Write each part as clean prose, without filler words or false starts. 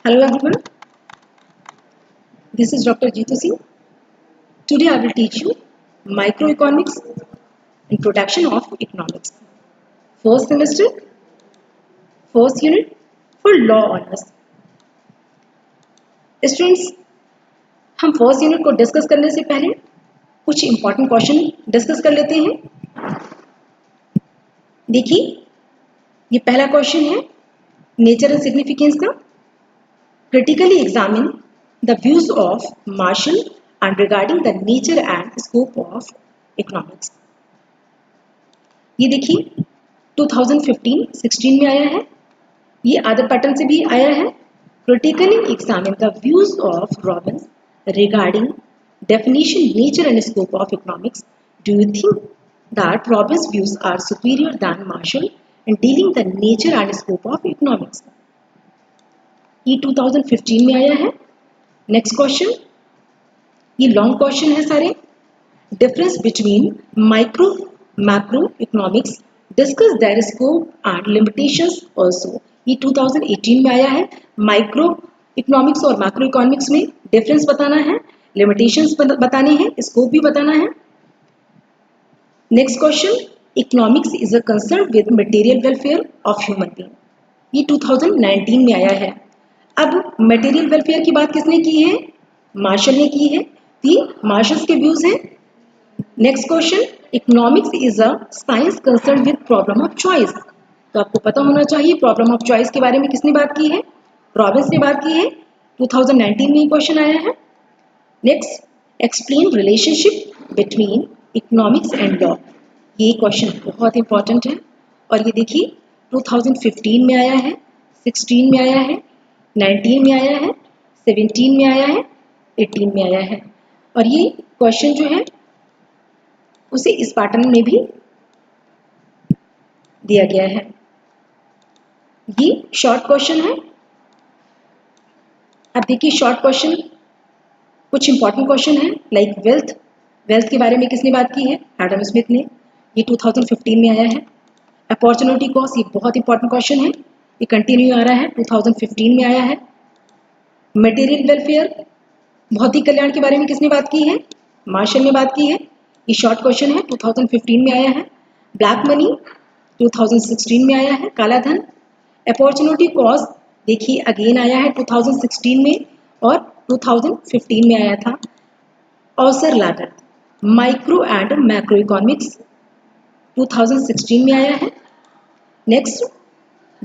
Hello everyone, this is Dr. Jeetu Singh. Today I will teach you Microeconomics, Introduction of Economics. First semester, first unit for Law Honors. Students, हम first unit को discuss करने से पहले कुछ important question discuss कर लेते हैं। देखिए, ये पहला क्वेश्चन है नेचर एंड सिग्निफिकेंस का। Critically examine the views of Marshall and regarding the nature and scope of economics. ये देखिए 2015-16 में आया है, ये अदर पैटर्न से भी आया है। Critically examine the views of Robbins regarding definition, nature and scope of economics. Do you think that Robbins' views are superior than Marshall in dealing the nature and scope of economics? ये 2015 में आया है। Next question, ये long question है सारे। Difference between micro macro economics, discuss their scope and limitations also. ये 2018 में आया है। माइक्रो इकोनॉमिक्स और मैक्रो इकोनॉमिक्स में डिफरेंस बताना है, लिमिटेशंस बताने हैं, स्कोप भी बताना है। Next question, economics is a concern with material welfare of human being. ये 2019 में आया है। अब मटेरियल वेलफेयर की बात किसने की है? मार्शल ने की है। मार्शल्स के व्यूज हैं। Next question, economics is a science concern with problem of choice. तो आपको पता होना चाहिए प्रॉब्लम ऑफ चॉइस के बारे में किसने बात की है? रॉबिन्स ने बात की है। 2019 में ये क्वेश्चन आया है। Next, explain relationship between economics and law. ये क्वेश्चन बहुत इंपॉर्टेंट है और ये देखिए 2015 में आया है, 16 में आया है, 19 में आया है, 17 में आया है, 18 में आया है। और ये क्वेश्चन जो है उसे इस पैटर्न में भी दिया गया है। ये शॉर्ट क्वेश्चन है। अब देखिए शॉर्ट क्वेश्चन, कुछ इंपॉर्टेंट क्वेश्चन है लाइक वेल्थ के बारे में किसने बात की है? एडम स्मिथ ने। ये 2015 में आया है। अपॉर्चुनिटी कॉस्ट, ये बहुत इंपॉर्टेंट क्वेश्चन है, ये कंटिन्यू आ रहा है, 2015 में आया है। मटेरियल वेलफेयर, भौतिक कल्याण के बारे में किसने बात की है? मार्शल ने बात की है। ये शॉर्ट क्वेश्चन है, 2015 में आया है। ब्लैक मनी 2016 में आया है, काला धन। अपॉर्चुनिटी कॉस्ट देखिए अगेन आया है 2016 में और 2015 में आया था। अवसर लागत, माइक्रो एंड मैक्रो इकोनॉमिक्स 2016 में आया है। Next,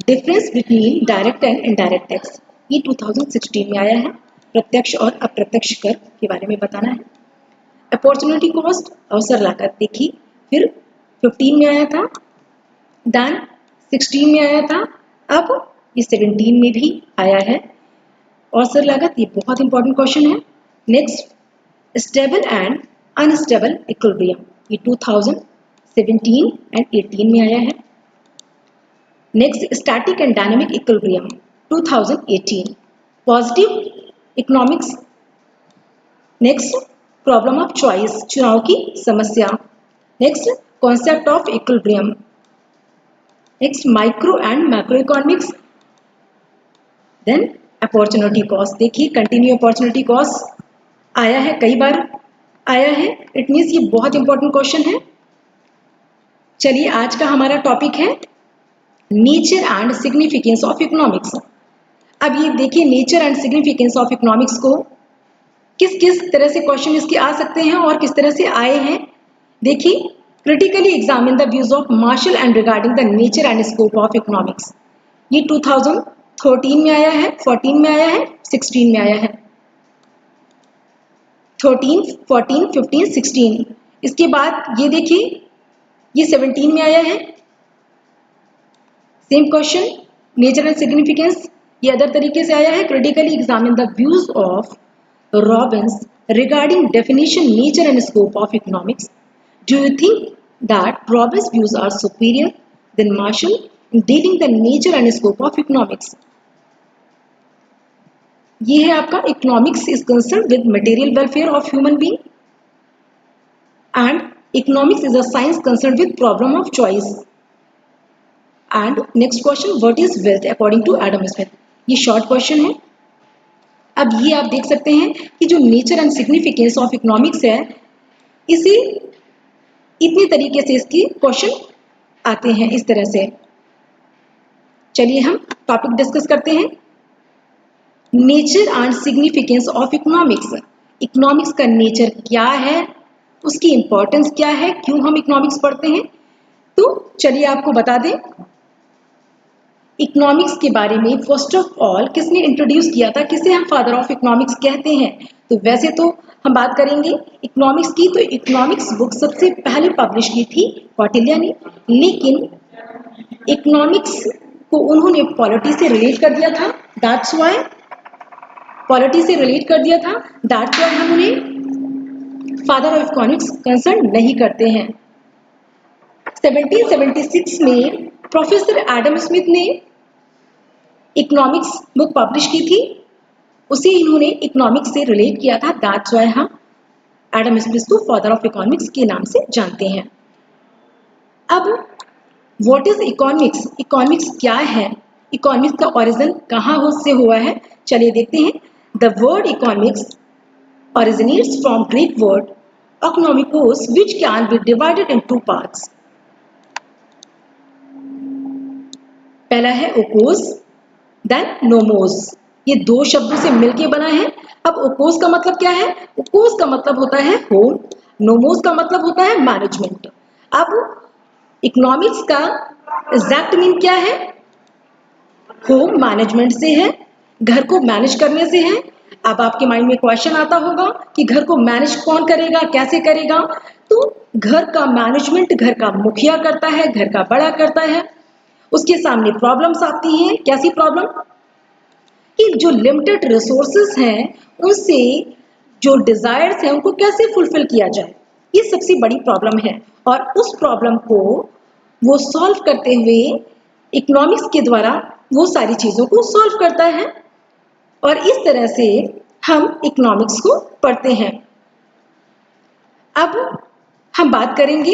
difference between direct and indirect tax, ये 2016 में आया है। प्रत्यक्ष और अप्रत्यक्ष कर के बारे में बताना है। अपॉर्चुनिटी कॉस्ट, अवसर लागत देखिए फिर 15 में आया था, देन 16 में आया था, अब ये 17 में भी आया है। अवसर लागत, ये बहुत इंपॉर्टेंट क्वेश्चन है। Next, stable and unstable equilibrium, ये 2017 एंड 18 में आया है। Next, static and dynamic equilibrium 2018। Positive economics. Next, problem of choice, चुनाव की समस्या। Next, concept of equilibrium. Next, micro and macro economics. Then opportunity cost, देखिए continue opportunity cost आया है, कई बार आया है। इट मीन्स ये बहुत इंपॉर्टेंट क्वेश्चन है। चलिए आज का हमारा टॉपिक है nature and Significance of economics. अब ये देखिए nature and Significance of economics को किस किस तरह से क्वेश्चन इसके आ सकते हैं और किस तरह से आए हैं। देखिए, critically examine the views of martial and regarding the Nature and scope of economics, ये 2013 में आया है, 14 में आया है, 16 में आया है। 13, 14, 15, 16। इसके बाद ये देखिए ये 17 में आया है। Same question nature and significance, ये अदर तरीके से आया है। Critically examine the views of Robbins regarding definition, nature and scope of economics. Do you think that Robbins' views are superior than Marshall in dealing the nature and scope of economics? ये है आपका economics is concerned with material welfare of human being and economics is a science concerned with problem of choice. And next question, what is wealth according to Adam Smith? ये short question है। अब ये आप देख सकते हैं कि जो nature and Significance of economics है, इसी इतनी तरीके से इसकी क्वेश्चन आते हैं इस तरह से। चलिए हम टॉपिक डिस्कस करते हैं, nature and Significance of economics. Economics का नेचर क्या है, उसकी इंपॉर्टेंस क्या है, क्यों हम इकोनॉमिक्स पढ़ते हैं। तो चलिए आपको बता दें इकोनॉमिक्स के बारे में फर्स्ट ऑफ ऑल किसने इंट्रोड्यूस किया था, किसे हम फादर ऑफ इकोनॉमिक्स कहते हैं। तो वैसे तो हम बात करेंगे इकोनॉमिक्स की, तो इकोनॉमिक्स बुक सबसे पहले पब्लिश की थी कौटिल्य ने, लेकिन इकोनॉमिक्स को उन्होंने पॉलिटी से रिलेट कर दिया था, दैट्स व्हाई पॉलिटी से रिलेट कर दिया था, दैट्स व्हाई हम उन्हें फादर ऑफ इकोनॉमिक्स कंसर्न नहीं करते हैं। 1776 में प्रोफेसर एडम स्मिथ ने इकोनॉमिक्स बुक पब्लिश की थी, उसे इन्होंने इकोनॉमिक्स से रिलेट किया था, दैट्स व्हाई हम एडम स्मिथ को फादर ऑफ इकोनॉमिक्स के नाम से जानते हैं। अब व्हाट इज इकोनॉमिक्स, इकोनॉमिक्स क्या है, इकोनॉमिक्स का ओरिजिन कहाँ से हुआ है, चलिए देखते हैं। The word economics originates from Greek word economikos, which can be divided in two parts. पहला है ओकोस, देन नोमोस। ये दो शब्दों से मिलके बना है। अब ओकोस का मतलब क्या है, ओकोस का मतलब होता है होम, नोमोस का मतलब होता है मैनेजमेंट। अब इकोनॉमिक्स का एग्जैक्ट मीन क्या है, होम मैनेजमेंट से है, घर को मैनेज करने से है। अब आपके माइंड में क्वेश्चन आता होगा कि घर को मैनेज कौन करेगा, कैसे करेगा। तो घर का मैनेजमेंट घर का मुखिया करता है, घर का बड़ा करता है। उसके सामने प्रॉब्लम्स आती हैं, कैसी प्रॉब्लम कि जो लिमिटेड रिसोर्सेस हैं उनसे जो डिजायर्स हैं उनको कैसे फुलफिल किया जाए, ये सबसे बड़ी प्रॉब्लम है। और उस प्रॉब्लम को वो सॉल्व करते हुए इकोनॉमिक्स के द्वारा वो सारी चीजों को सॉल्व करता है, और इस तरह से हम इकोनॉमिक्स को पढ़ते हैं। अब हम बात करेंगे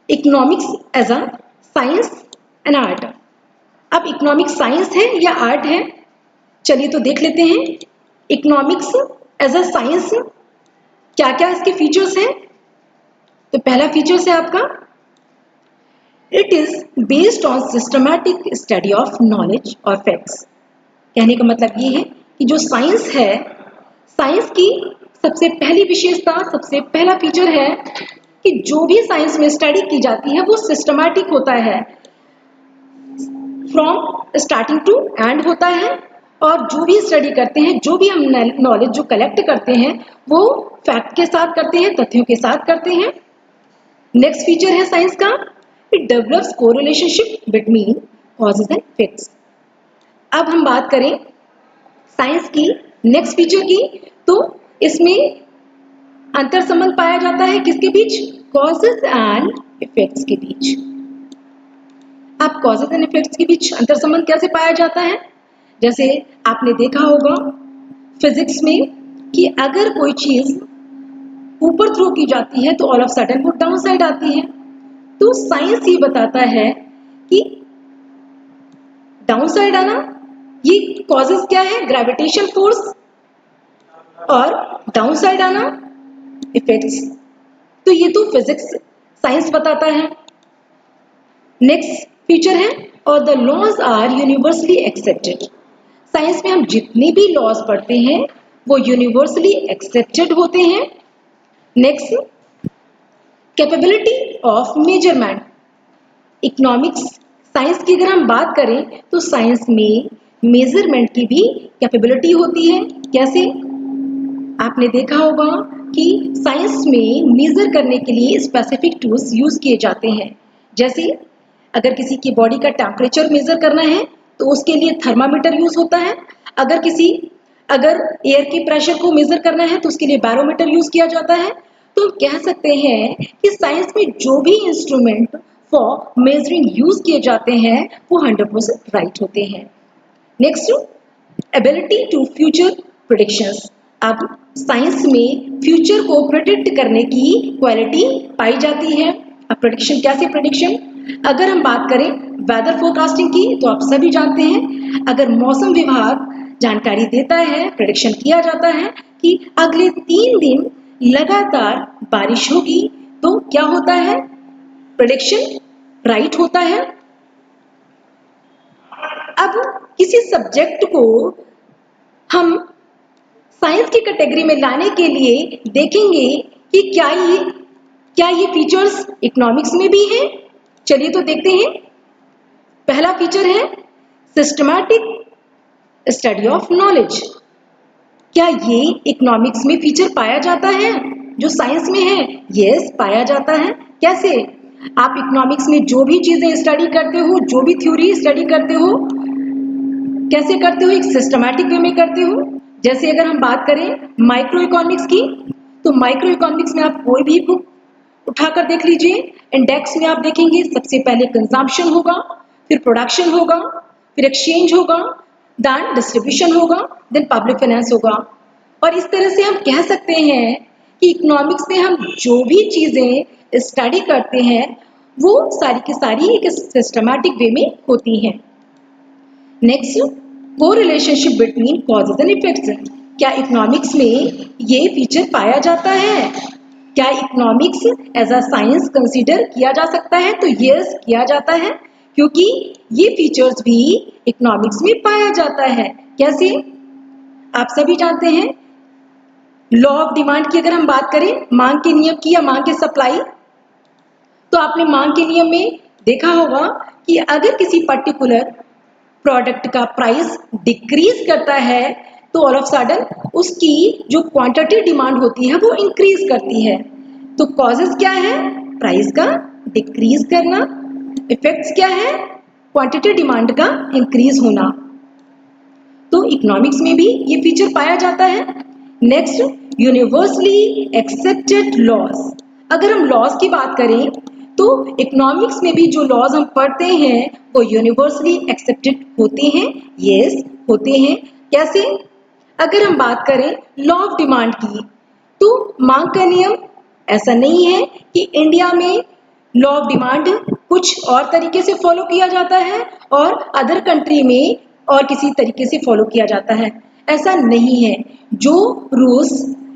economics as a science and art. अब इकोनॉमिक्स साइंस है या आर्ट है, चलिए तो देख लेते हैं। इकोनॉमिक्स एज अ साइंस क्या क्या इसके फीचर्स हैं। तो पहला फीचर्स है आपका, it is based on systematic study of knowledge और फैक्ट्स। कहने का मतलब ये है कि जो साइंस है, साइंस की सबसे पहली विशेषता, सबसे पहला फीचर है कि जो भी साइंस में स्टडी की जाती है वो सिस्टमैटिक होता है, फ्रॉम स्टार्टिंग टू एंड होता है। और जो भी स्टडी करते हैं, जो भी हम नॉलेज जो कलेक्ट करते हैं वो फैक्ट के साथ करते हैं, तथ्यों के साथ करते हैं। नेक्स्ट फीचर है साइंस का, it develops correlationship between causes and effects. अब हम बात करें साइंस की नेक्स्ट फीचर की, तो इसमें अंतर संबंध पाया जाता है किसके बीच, कॉजेज एंड इफेक्ट्स के बीच। अब कॉजेज एंड इफेक्ट्स के बीच अंतर संबंध कैसे पाया जाता है, जैसे आपने देखा होगा फिजिक्स में कि अगर कोई चीज ऊपर थ्रो की जाती है तो ऑल ऑफ सडन वो डाउन साइड आती है। तो साइंस ये बताता है कि डाउन साइड आना ये कॉजेज क्या है, ग्रेविटेशन फोर्स, और डाउन साइड आना इफेक्ट्स। तो ये तो फिजिक्स साइंस बताता है। नेक्स्ट फीचर है, और the laws are universally accepted. Science में हम जितने भी लॉज पढ़ते हैं वो यूनिवर्सली एक्सेप्टेड होते हैं। Next, capability of measurement. Economics science की अगर हम बात करें तो साइंस में मेजरमेंट की भी कैपेबिलिटी होती है। कैसे, आपने देखा होगा कि साइंस में मेजर करने के लिए स्पेसिफिक टूल्स यूज किए जाते हैं। जैसे अगर किसी की बॉडी का टेम्परेचर मेजर करना है तो उसके लिए थर्मामीटर यूज होता है। अगर एयर के प्रेशर को मेजर करना है तो उसके लिए बैरोमीटर यूज किया जाता है। तो कह सकते हैं कि साइंस में जो भी इंस्ट्रूमेंट फॉर मेजरिंग यूज किए जाते हैं वो 100% राइट होते हैं। Next, ability to future predictions. अब साइंस में फ्यूचर को प्रेडिक्ट करने की क्वालिटी पाई जाती है। अब प्रेडिक्शन, कैसे प्रेडिक्शन, अगर हम बात करें वेदर फोरकास्टिंग की तो आप सभी जानते हैं, अगर मौसम विभाग जानकारी देता है, प्रेडिक्शन किया जाता है कि अगले 3 दिन लगातार बारिश होगी, तो क्या होता है, प्रेडिक्शन राइट होता है। अब किसी सब्जेक्ट को हम साइंस की कैटेगरी में लाने के लिए देखेंगे कि क्या ये फीचर्स इकोनॉमिक्स में भी हैं। चलिए तो देखते हैं। पहला फीचर है सिस्टमैटिक स्टडी ऑफ नॉलेज। क्या ये इकोनॉमिक्स में फीचर पाया जाता है जो साइंस में है? यस, पाया जाता है। कैसे? आप इकोनॉमिक्स में जो भी चीजें स्टडी करते हो, जो भी थ्योरी स्टडी करते हो, कैसे करते हो? एक सिस्टमैटिक वे में करते हो। जैसे अगर हम बात करें माइक्रो इकोनॉमिक्स की, तो माइक्रो इकोनॉमिक्स में आप कोई भी बुक उठाकर देख लीजिए, इंडेक्स में आप देखेंगे सबसे पहले कंजम्पशन होगा, फिर प्रोडक्शन होगा, फिर एक्सचेंज होगा, देन डिस्ट्रीब्यूशन होगा, देन पब्लिक फाइनेंस होगा। और इस तरह से हम कह सकते हैं कि इकोनॉमिक्स में हम जो भी चीजें स्टडी करते हैं वो सारी की सारी एक सिस्टमैटिक वे में होती हैं। नेक्स्ट, को relationship between causes and effects. क्या इकोनॉमिक्स में ये फीचर पाया जाता है? क्या economics as a science consider किया जा सकता है? तो यस, किया जाता है, क्योंकि ये फीचर्स भी इकोनॉमिक्स में पाया जाता है। कैसे? आप सभी जानते हैं लॉ ऑफ डिमांड की अगर हम बात करें, मांग के नियम की या मांग के सप्लाई, तो आपने मांग के नियम में देखा होगा कि अगर किसी पर्टिकुलर प्रोडक्ट का प्राइस डिक्रीज करता है तो ऑल ऑफ सडन उसकी जो क्वांटिटी डिमांड होती है वो इंक्रीज करती है। तो कॉजेज क्या है? प्राइस का डिक्रीज करना। इफेक्ट्स क्या है? क्वांटिटी डिमांड का इंक्रीज होना। तो इकोनॉमिक्स में भी ये फीचर पाया जाता है। Next, universally accepted laws. अगर हम लॉज की बात करें तो इकोनॉमिक्स में भी जो लॉज हम पढ़ते हैं वो यूनिवर्सली एक्सेप्टेड होते हैं। यस, होते हैं। कैसे? अगर हम बात करें लॉ ऑफ डिमांड की, तो मांग का नियम ऐसा नहीं है कि इंडिया में लॉ ऑफ डिमांड कुछ और तरीके से फॉलो किया जाता है और अदर कंट्री में और किसी तरीके से फॉलो किया जाता है। ऐसा नहीं है। जो रूल्स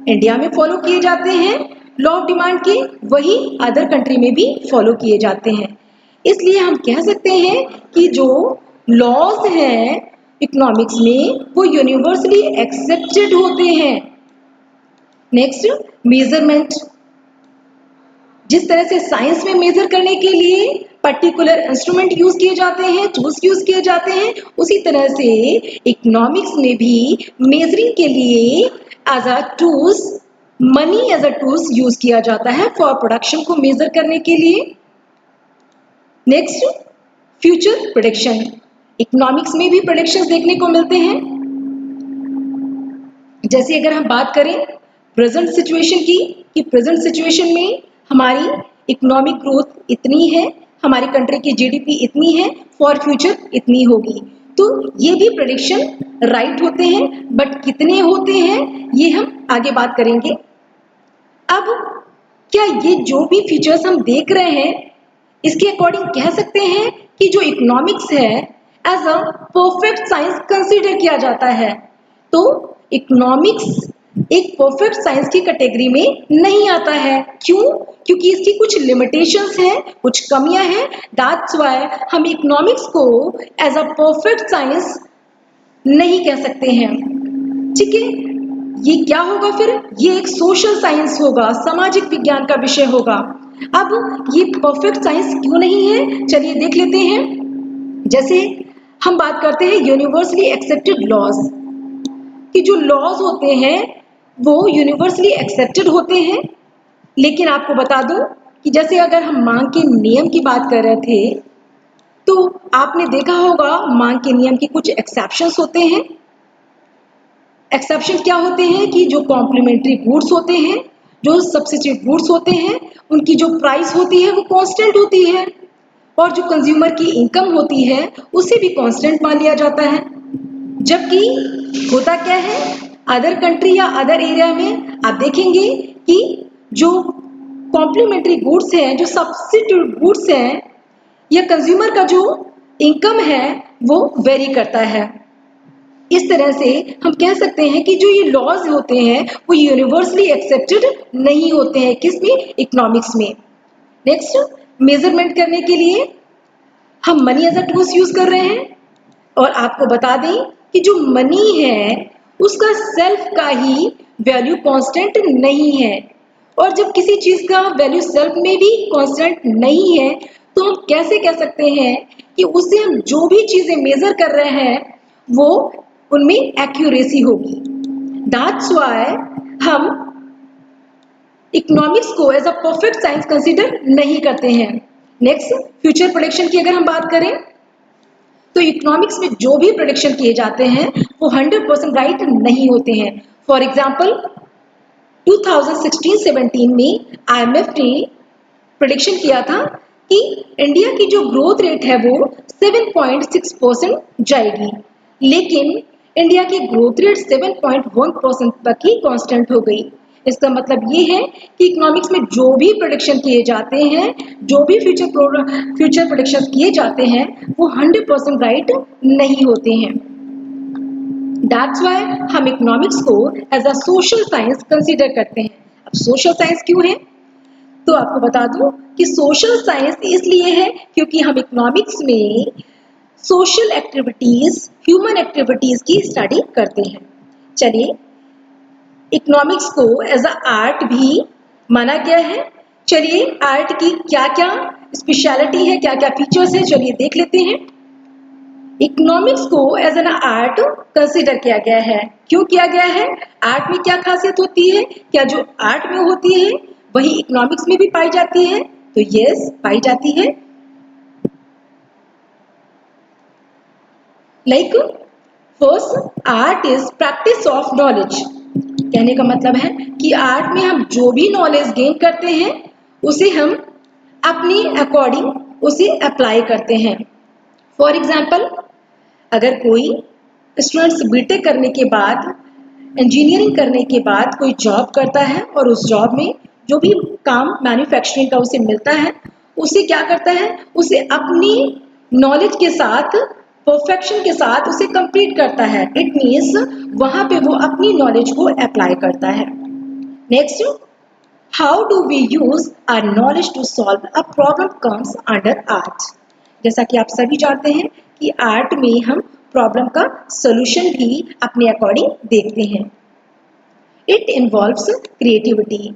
इंडिया में फॉलो किए जाते हैं लॉ ऑफ डिमांड के, वही अदर कंट्री में भी फॉलो किए जाते हैं। इसलिए हम कह सकते हैं कि जो लॉज हैं इकोनॉमिक्स में वो यूनिवर्सली एक्सेप्टेड होते हैं। Next, measurement. जिस तरह से साइंस में मेजर करने के लिए पर्टिकुलर इंस्ट्रूमेंट यूज किए जाते हैं, टूल्स यूज किए जाते हैं, उसी तरह से इकोनॉमिक्स में भी मेजरिंग के लिए as a tools, money as a tools use किया जाता है फॉर प्रोडक्शन को मेजर करने के लिए। Next, future prediction. इकोनॉमिक्स में भी प्रेडिक्शंस देखने को मिलते हैं। जैसे अगर हम बात करें प्रेजेंट सिचुएशन की, कि प्रेजेंट सिचुएशन में हमारी इकोनॉमिक ग्रोथ इतनी है, हमारी कंट्री की जीडीपी इतनी है, फॉर फ्यूचर इतनी होगी। तो ये भी प्रेडिक्शन राइट होते हैं, बट कितने होते हैं ये हम आगे बात करेंगे। अब क्या ये जो भी फीचर्स हम देख रहे हैं इसके अकॉर्डिंग कह सकते हैं कि जो इकोनॉमिक्स है as a perfect science consider किया जाता है? तो इकोनॉमिक्स एक परफेक्ट साइंस की कैटेगरी में नहीं आता है। क्यों? क्योंकि इसकी कुछ लिमिटेशंस हैं, कुछ कमियां हैं। दैट्स व्हाई हम इकोनॉमिक्स को एज अ परफेक्ट साइंस नहीं कह सकते हैं। ठीक है, ये क्या होगा फिर? ये एक सोशल साइंस होगा, सामाजिक विज्ञान का विषय होगा। अब ये परफेक्ट साइंस क्यों नहीं है, चलिए देख लेते हैं। जैसे हम बात करते हैं यूनिवर्सली एक्सेप्टेड लॉज, कि जो लॉज होते हैं वो यूनिवर्सली एक्सेप्टेड होते हैं। लेकिन आपको बता दूं कि जैसे अगर हम मांग के नियम की बात कर रहे थे, तो आपने देखा होगा मांग के नियम के कुछ एक्सेप्शंस होते हैं। एक्सेप्शन क्या होते हैं कि जो कॉम्प्लीमेंट्री गुड्स होते हैं, जो सब्स्टिट्यूट गुड्स होते हैं, उनकी जो प्राइस होती है वो कांस्टेंट होती है, और जो कंज्यूमर की इनकम होती है उसे भी कांस्टेंट मान लिया जाता है। जबकि होता क्या है, अदर कंट्री या अदर एरिया में आप देखेंगे कि जो कॉम्प्लीमेंट्री गुड्स हैं, जो सब्स्टिट्यूट गुड्स हैं, या कंज्यूमर का जो इनकम है वो वेरी करता है। इस तरह से हम कह सकते हैं कि जो ये लॉज होते हैं वो यूनिवर्सली एक्सेप्टेड नहीं होते हैं, किसमें? इकोनॉमिक्स में। नेक्स्ट, मेजरमेंट करने के लिए हम money as a tools use कर रहे हैं, और आपको बता दें कि जो मनी है उसका सेल्फ का ही वैल्यू कांस्टेंट नहीं है, और जब किसी चीज का वैल्यू सेल्फ में भी कांस्टेंट नहीं है तो हम कैसे कह सकते हैं कि उससे हम जो भी चीजें मेजर कर रहे हैं वो उनमें एक्यूरेसी होगी। दैट्स व्हाई हम इकोनॉमिक्स को as a perfect science consider नहीं करते हैं। नेक्स्ट, फ्यूचर प्रेडिक्शन की अगर हम बात करें तो इकोनॉमिक्स में जो भी प्रेडिक्शन किए जाते हैं वो 100% राइट नहीं होते हैं। फॉर एग्जाम्पल 2016-17 में IMF ने प्रेडिक्शन किया था कि इंडिया की जो ग्रोथ रेट है वो 7.6% जाएगी, लेकिन इंडिया की ग्रोथ रेट 7.1% तक ही कांस्टेंट हो गई। इसका मतलब ये है कि इकोनॉमिक्स में जो भी प्रेडिक्शन किए जाते हैं, जो भी फ्यूचर प्रेडिक्शन किए जाते हैं वो 100% राइट नहीं होते हैं। दैट्स व्हाई हम इकोनॉमिक्स को as a social science consider करते हैं। अब सोशल साइंस क्यों है? तो आपको बता दूं कि सोशल साइंस इसलिए है क्योंकि हम इकोनॉमिक्स में सोशल एक्टिविटीज, ह्यूमन एक्टिविटीज की स्टडी करते हैं। चलिए, इकोनॉमिक्स को एज अ आर्ट भी माना गया है। चलिए, आर्ट की क्या क्या स्पेशलिटी है, क्या क्या फीचर्स है, चलिए देख लेते हैं। इकोनॉमिक्स को एज एन आर्ट कंसिडर किया गया है। क्यों किया गया है? आर्ट में क्या खासियत होती है? क्या जो आर्ट में होती है वही इकोनॉमिक्स में भी पाई जाती है? तो यस, पाई जाती है। Like first, art is practice of knowledge. कहने का मतलब है कि आर्ट में हम जो भी नॉलेज गेन करते हैं उसे हम अपनी अकॉर्डिंग उसे अप्लाई करते हैं। फॉर एग्जाम्पल, अगर कोई स्टूडेंट्स बीटेक करने के बाद, इंजीनियरिंग करने के बाद कोई जॉब करता है और उस जॉब में जो भी काम मैन्युफैक्चरिंग का उसे मिलता है उसे क्या करता है, उसे अपनी नॉलेज के साथ, परफेक्शन के साथ उसे कंप्लीट करता है। इट मीन्स वहां पे वो अपनी नॉलेज को अप्लाई करता है। Next, how do we use our knowledge to solve a problem comes under art. जैसा कि आप सभी जानते हैं कि आर्ट में हम प्रॉब्लम का सॉल्यूशन भी अपने अकॉर्डिंग देखते हैं। It involves creativity.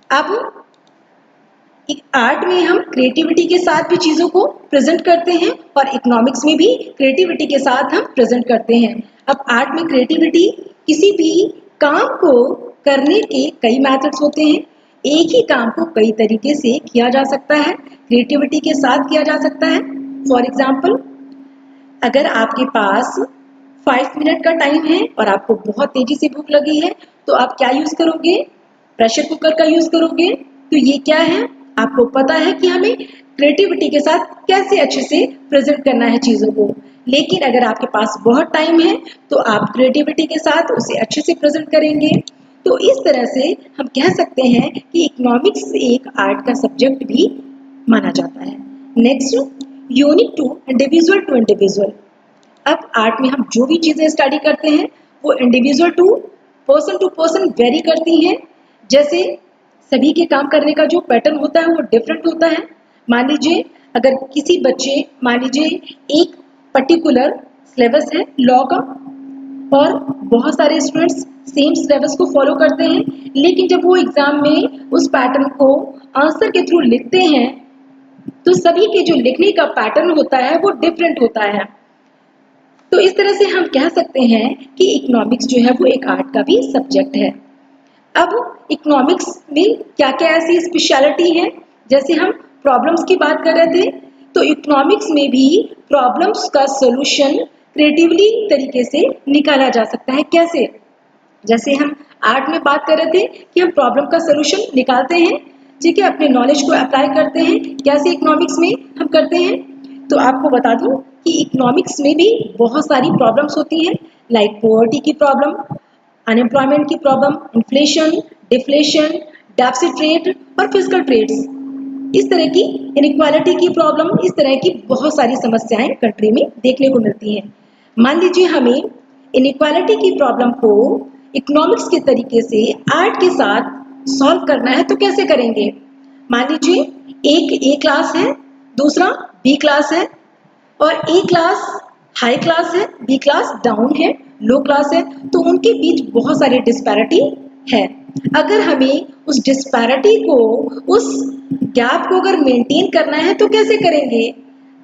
अब आर्ट में हम क्रिएटिविटी के साथ भी चीजों को प्रेजेंट करते हैं और इकोनॉमिक्स में भी क्रिएटिविटी के साथ हम प्रेजेंट करते हैं। अब आर्ट में क्रिएटिविटी, किसी भी काम को करने के कई मेथड्स होते हैं। एक ही काम को कई तरीके से किया जा सकता है, क्रिएटिविटी के साथ किया जा सकता है। फॉर एग्जाम्पल, अगर आपके पास 5 मिनट का टाइम है और आपको बहुत तेजी से भूख लगी है तो आप क्या यूज करोगे? प्रेशर कुकर का यूज करोगे। तो ये क्या है? आपको पता है कि हमें क्रिएटिविटी के साथ कैसे अच्छे से प्रेजेंट करना है चीजों को। लेकिन अगर आपके पास बहुत टाइम है तो आप क्रिएटिविटी के साथ उसे अच्छे से प्रेजेंट करेंगे। तो इस तरह से हम कह सकते हैं कि इकोनॉमिक्स एक आर्ट का सब्जेक्ट भी माना जाता है। Next, unique to individual. अब आर्ट में हम जो भी चीजें स्टडी करते हैं वो इंडिविजुअल टू पर्सन वेरी करती हैं। जैसे सभी के काम करने का जो पैटर्न होता है वो डिफरेंट होता है। मान लीजिए, अगर किसी बच्चे, मान लीजिए एक पर्टिकुलर सिलेबस है लॉ का और बहुत सारे स्टूडेंट्स सेम सिलेबस को फॉलो करते हैं, लेकिन जब वो एग्जाम में उस पैटर्न को आंसर के थ्रू लिखते हैं तो सभी के जो लिखने का पैटर्न होता है वो डिफरेंट होता है। तो इस तरह से हम कह सकते हैं कि इकोनॉमिक्स जो है वो एक आर्ट का भी सब्जेक्ट है। अब इकोनॉमिक्स में क्या क्या ऐसी स्पेशलिटी है, जैसे हम प्रॉब्लम्स की बात कर रहे थे, तो इकोनॉमिक्स में भी प्रॉब्लम्स का सॉल्यूशन क्रिएटिवली तरीके से निकाला जा सकता है। कैसे? जैसे हम आर्ट में बात कर रहे थे कि हम प्रॉब्लम का सॉल्यूशन निकालते हैं, ठीक है, अपने नॉलेज को अप्लाई करते हैं। कैसे इकोनॉमिक्स में हम करते हैं? तो आपको बता दूं कि इकोनॉमिक्स में भी बहुत सारी प्रॉब्लम्स होती हैं, लाइक पॉवर्टी की प्रॉब्लम, अनएम्प्लॉयमेंट की problem, inflation, deflation, deficit rate और फिजिकल ट्रेड्स। इस तरह की इनइक्वालिटी की प्रॉब्लम, इस तरह की बहुत सारी समस्याएं कंट्री में देखने को मिलती हैं। मान लीजिए हमें इनइक्वालिटी की प्रॉब्लम को इकोनॉमिक्स के तरीके से आर्ट के साथ सॉल्व करना है तो कैसे करेंगे? मान लीजिए एक ए क्लास है, दूसरा बी क्लास है और ए क्लास हाई क्लास है, बी क्लास डाउन है, लो क्लास है, तो उनके बीच बहुत सारी डिस्पैरिटी है। अगर हमें उस डिस्पैरिटी को, उस गैप को अगर मेंटेन करना है तो कैसे करेंगे?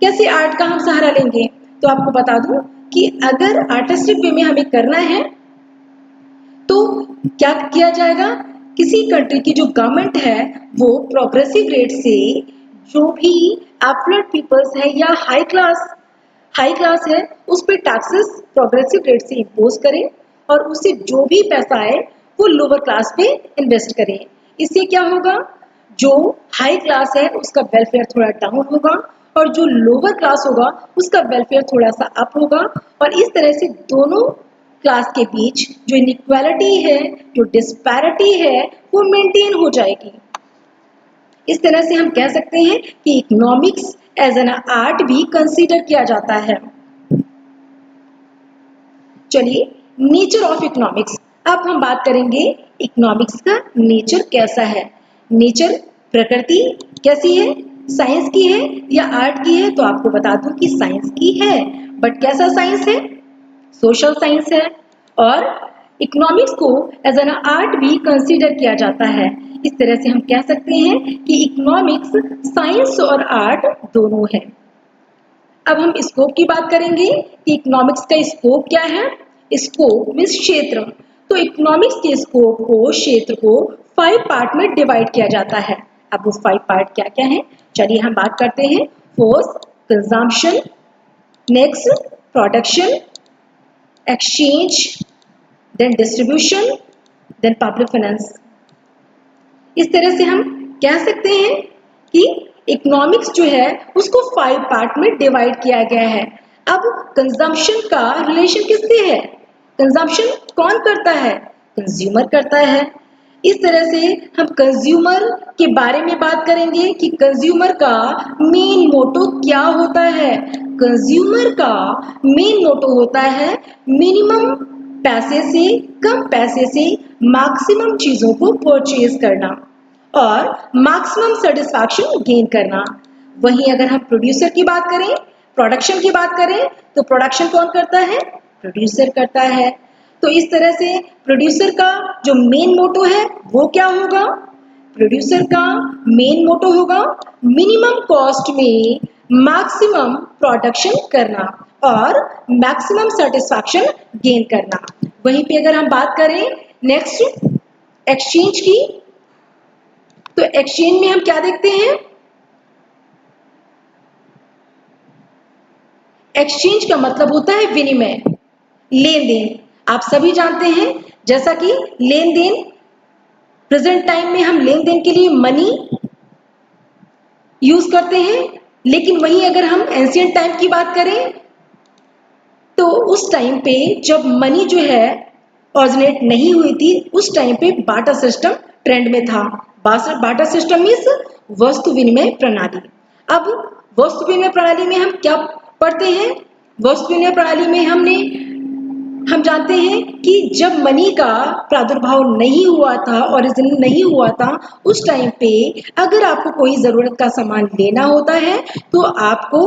कैसे आर्ट का हम सहारा लेंगे? तो आपको बता दूं कि अगर आर्टिस्टिक वे में हमें करना है तो क्या किया जाएगा? किसी कंट्री की जो गवर्नमेंट है वो प्रोग्रेसिव रेट से जो भी एफ्लुएंट पीपल्स है या हाई क्लास है उस पर टैक्सेस प्रोग्रेसिव रेट से इम्पोज करें और उससे जो भी पैसा आए वो लोअर क्लास पे इन्वेस्ट करें। इससे क्या होगा? जो हाई क्लास है उसका वेलफेयर थोड़ा डाउन होगा और जो लोअर क्लास होगा उसका वेलफेयर थोड़ा सा अप होगा और इस तरह से दोनों क्लास के बीच जो इनइक्वालिटी है, जो डिस्पैरिटी है, वो मेंटेन हो जाएगी। इस तरह से हम कह सकते हैं कि इकोनॉमिक्स एज एन आर्ट भी कंसीडर किया जाता है। चलिए, नेचर ऑफ इकोनॉमिक्स, अब हम बात करेंगे इकोनॉमिक्स का नेचर कैसा है। नेचर प्रकृति कैसी है, साइंस की है या आर्ट की है? तो आपको बता दूं कि साइंस की है, बट कैसा साइंस है? सोशल साइंस है। और इकोनॉमिक्स को एज एन आर्ट भी कंसीडर किया जाता है। इस तरह से हम कह सकते हैं कि इकोनॉमिक्स साइंस और आर्ट दोनों है। अब हम स्कोप की बात करेंगे कि इकोनॉमिक्स का स्कोप क्या है। स्कोप मीन्स क्षेत्र। तो इकोनॉमिक्स के स्कोप को, क्षेत्र को 5 पार्ट में डिवाइड किया जाता है। अब वो 5 पार्ट क्या क्या है, चलिए हम बात करते हैं। First consumption, next production, exchange, then distribution, then public finance. इस तरह से हम कह सकते हैं कि इकोनॉमिक्स जो है उसको 5 पार्ट में डिवाइड किया गया है। अब कंजम्पशन का रिलेशन किससे है? कंजम्पशन कौन करता है? कंज्यूमर करता है। इस तरह से हम कंज्यूमर के बारे में बात करेंगे कि कंज्यूमर का मेन मोटो क्या होता है। कंज्यूमर का मेन मोटो होता है मिनिमम पैसे से, कम पैसे से मैक्सिमम चीजों को परचेज करना और मैक्सिमम सेटिस्फैक्शन गेन करना। वहीं अगर हम प्रोड्यूसर की बात करें, प्रोडक्शन की बात करें, तो प्रोडक्शन कौन करता है? प्रोड्यूसर करता है। तो इस तरह से प्रोड्यूसर का जो मेन मोटो है वो क्या होगा? प्रोड्यूसर का मेन मोटो होगा मिनिमम कॉस्ट में मैक्सिमम प्रोडक्शन करना और मैक्सिमम सेटिस्फैक्शन गेन करना। वहीं पे अगर हम बात करें नेक्स्ट एक्सचेंज की, तो एक्सचेंज में हम क्या देखते हैं? एक्सचेंज का मतलब होता है विनिमय, लेन देन। आप सभी जानते हैं जैसा कि लेन देन, प्रेजेंट टाइम में हम लेन देन के लिए मनी यूज करते हैं, लेकिन वहीं अगर हम एंशिएंट टाइम की बात करें तो उस टाइम पे जब मनी जो है ऑरिजिनेट नहीं हुई थी, उस टाइम पे बार्टर सिस्टम ट्रेंड में था। बार्टर सिस्टम मीन्स वस्तु विनिमय प्रणाली। अब वस्तु विनिमय प्रणाली में हम क्या पढ़ते हैं? वस्तु विनिमय प्रणाली में हम जानते हैं कि जब मनी का प्रादुर्भाव नहीं हुआ था, ओरिजिन नहीं हुआ था, उस टाइम पे अगर आपको कोई जरूरत का सामान लेना होता है तो आपको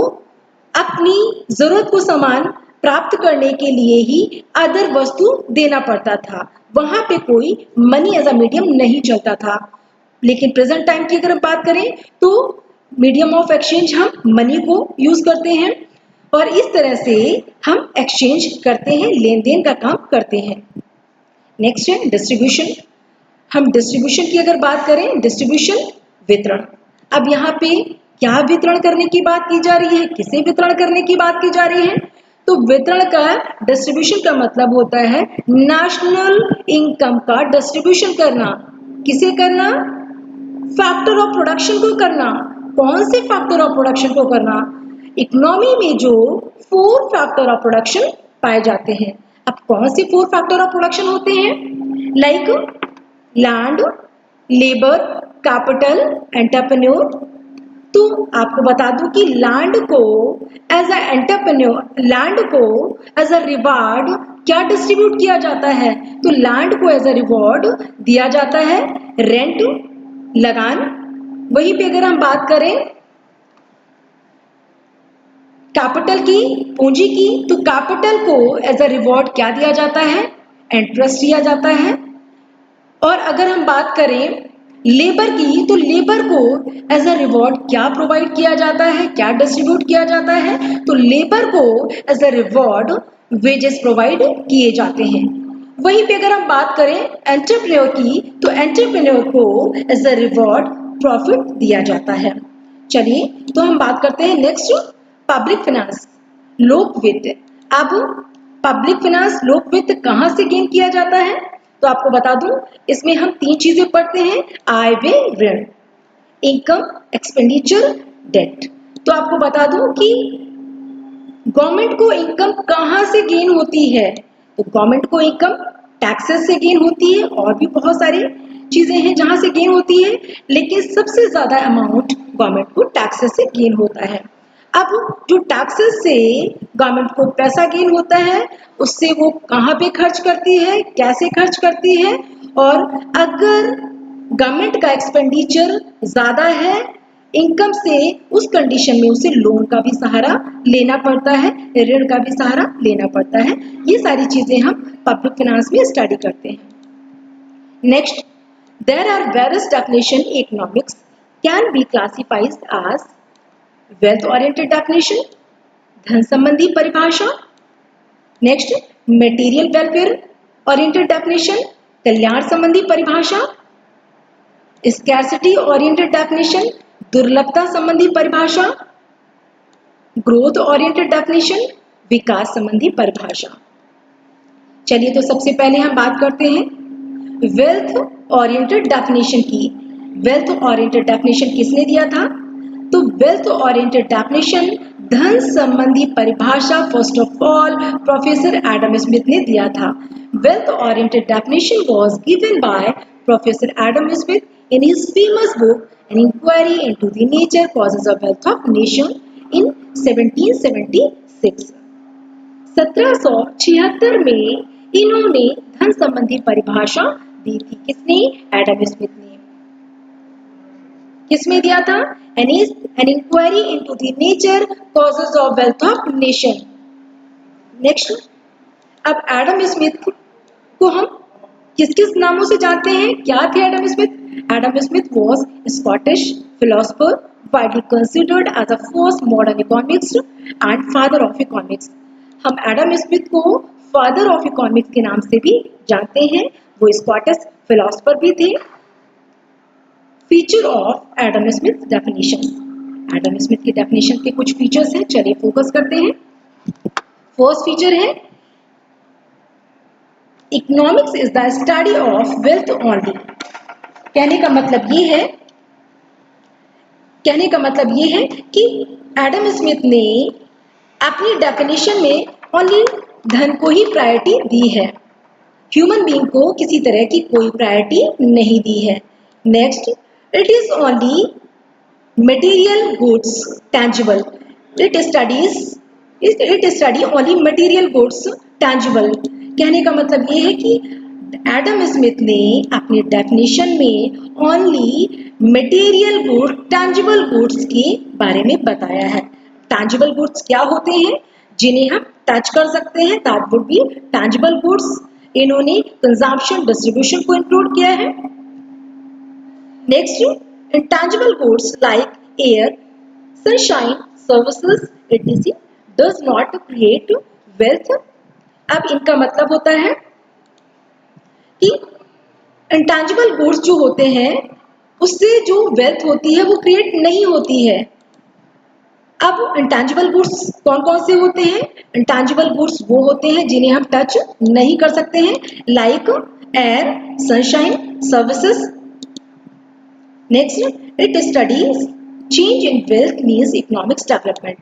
अपनी जरूरत को सामान प्राप्त करने के लिए ही अदर वस्तु देना पड़ता था। वहां पे कोई मनी एज अ मीडियम नहीं चलता था। लेकिन प्रेजेंट टाइम की अगर बात करें तो मीडियम ऑफ एक्सचेंज हम मनी को यूज करते हैं और इस तरह से हम एक्सचेंज करते हैं, लेन देन का काम करते हैं। नेक्स्ट है डिस्ट्रीब्यूशन। हम डिस्ट्रीब्यूशन की अगर बात करें, डिस्ट्रीब्यूशन वितरण। अब यहाँ पे क्या वितरण करने की बात की जा रही है, किसे वितरण करने की बात की जा रही है? तो वितरण का, डिस्ट्रीब्यूशन का मतलब होता है नेशनल इनकम का डिस्ट्रीब्यूशन करना। किसे करना? फैक्टर ऑफ प्रोडक्शन को करना। कौन से फैक्टर ऑफ प्रोडक्शन को करना? इकोनॉमी में जो 4 फैक्टर ऑफ प्रोडक्शन पाए जाते हैं। अब कौन से 4 फैक्टर ऑफ प्रोडक्शन होते हैं? Like land, labour, capital, entrepreneur, तो आपको बता दूं कि लैंड को एज अ एंटरप्रेन्योर, लैंड को एज अ रिवार्ड क्या डिस्ट्रीब्यूट किया जाता है? तो लैंड को एज अ रिवॉर्ड दिया जाता है रेंट, लगान। वहीं पे अगर हम बात करें कैपिटल की, पूंजी की, तो कैपिटल को एज अ रिवॉर्ड क्या दिया जाता है? इंटरेस्ट दिया जाता है। और अगर हम बात करें लेबर की, तो लेबर को एज अ रिवॉर्ड क्या प्रोवाइड किया जाता है, क्या डिस्ट्रीब्यूट किया जाता है? तो लेबर को as a reward wages provide किए जाते हैं। वहीं पे अगर हम बात करें एंटरप्रेन्योर की, तो एंटरप्रेन्योर को एज अ रिवॉर्ड प्रॉफिट दिया जाता है। चलिए, तो हम बात करते हैं नेक्स्ट, पब्लिक फाइनेंस, लोक वित्त। अब पब्लिक फाइनेंस, लोक वित्त कहाँ से गेन किया जाता है? तो आपको बता दूं, इसमें हम तीन चीजें पढ़ते हैं, आय व्यय ऋण, इनकम, एक्सपेंडिचर, डेट। तो आपको बता दूं कि गवर्नमेंट को इनकम कहाँ से गेन होती है? तो गवर्नमेंट को इनकम टैक्सेस से गेन होती है, और भी बहुत सारी चीजें हैं जहां से गेन होती है, लेकिन सबसे ज्यादा अमाउंट गवर्नमेंट को टैक्सेस से गेन होता है। अब जो टैक्सेस से गवर्नमेंट को पैसा गेन होता है, उससे वो कहाँ पे खर्च करती है, कैसे खर्च करती है, और अगर गवर्नमेंट का एक्सपेंडिचर ज्यादा है इनकम से, उस कंडीशन में उसे लोन का भी सहारा लेना पड़ता है, ऋण का भी सहारा लेना पड़ता है। ये सारी चीजें हम पब्लिक फाइनेंस में स्टडी करते हैं। Next, there are various definition economics can be classified as wealth oriented definition, धन संबंधी परिभाषा। Next, material welfare oriented definition, कल्याण संबंधी परिभाषा। स्कैर्सिटी ओरिएंटेड डेफिनेशन, दुर्लभता संबंधी परिभाषा। ग्रोथ ओरिएंटेड डेफिनेशन, विकास संबंधी परिभाषा। चलिए, तो सबसे पहले हम बात करते हैं वेल्थ ओरिएंटेड डेफिनेशन की। वेल्थ ओरिएंटेड डेफिनेशन किसने दिया था? तो वेल्थ ओरिएंटेड डेफिनेशन, धन संबंधी परिभाषा, first of all professor Adam Smith ने दिया था। Wealth oriented definition was given by professor Adam Smith in his famous book An Inquiry into the Nature Causes of Wealth of Nation in 1776। 1776 में इन्होंने धन संबंधी परिभाषा दी थी। किसने? एडम स्मिथ ने। किसमें दिया था? An Inquiry into the Nature Causes of Wealth of Nation। Next, अब एडम स्मिथ को हम किस किस नामों से जानते हैं? क्या थे Adam Smith? Adam Smith was Scottish philosopher, widely considered as the first modern economist and father of economics। हम एडम स्मिथ को फादर ऑफ इकोनॉमिक्स के नाम से भी जानते हैं। वो स्कॉटिश फिलोसोफर भी थे। Feature of Adam Smith definition, Adam Smith की डेफिनेशन के कुछ फीचर्स हैं, चलिए फोकस करते हैं। फर्स्ट फीचर है economics is the study of wealth only. कहने का मतलब ये है कि एडम स्मिथ ने अपनी डेफिनेशन में ओनली धन को ही प्रायोरिटी दी है, ह्यूमन बीइंग को किसी तरह की कोई प्रायोरिटी नहीं दी है। Next, it is only material goods tangible, it study only material goods tangible. कहने का मतलब ये है कि एडम स्मिथ ने अपनी डेफिनेशन में only material good, tangible goods के बारे में बताया है। टैंजिबल गुड्स क्या होते हैं? जिन्हें हम टच कर सकते हैं, that would be tangible goods. इन्होंने कंजम्पशन, डिस्ट्रीब्यूशन को इंक्लूड किया है। Next, intangible goods like air, sunshine, services, etc. does not create wealth। अब इनका मतलब होता है कि इंटेंजिबल गुड्स जो होते हैं उससे जो वेल्थ होती है वो क्रिएट नहीं होती है। अब इंटेंजिबल गुड्स कौन कौन से होते हैं? इंटेंजिबल गुड्स वो होते हैं जिन्हें हम टच नहीं कर सकते हैं, like air, sunshine, services. Next, it studies change in wealth means economics development.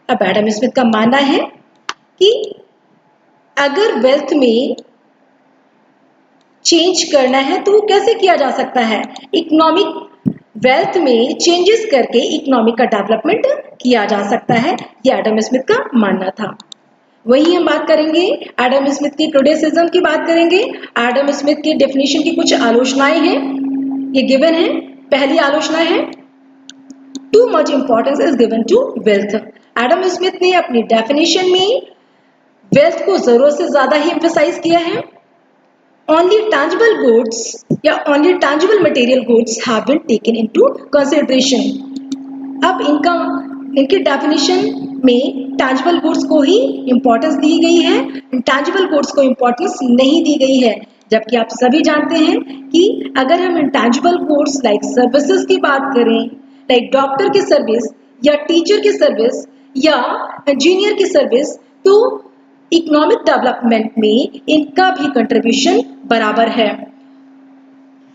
अब एडम स्मिथ का मानना है कि अगर वेल्थ में चेंज करना है तो वो कैसे किया जा सकता है? इकोनॉमिक वेल्थ में चेंजेस करके इकोनॉमिक का डेवलपमेंट किया जा सकता है, ये एडम स्मिथ का मानना था। वही हम बात करेंगे एडम स्मिथ की क्रिटिसिज्म की बात करेंगे। एडम स्मिथ की डेफिनेशन की कुछ आलोचनाएं हैं, ये गिवन है। पहली आलोचना है too much importance is given to wealth. Adam Smith ने अपनी डेफिनेशन में वेल्थ को जरूरत से ज्यादा ही एम्फेसाइज किया है। only tangible goods या only tangible material goods have been taken into consideration। अब इनकी डेफिनेशन में टैंजिबल गुड्स को ही इंपॉर्टेंस दी गई है, इंटैंजिबल गुड्स को इंपॉर्टेंस नहीं दी गई है। जबकि आप सभी जानते हैं कि अगर हम इंटैंजिबल गुड्स लाइक सर्विसेज की बात करें, लाइक डॉक्टर की सर्विस या टीचर की सर्विस या इंजीनियर की सर्विस, तो इकोनॉमिक डेवलपमेंट में इनका भी कंट्रीब्यूशन बराबर है।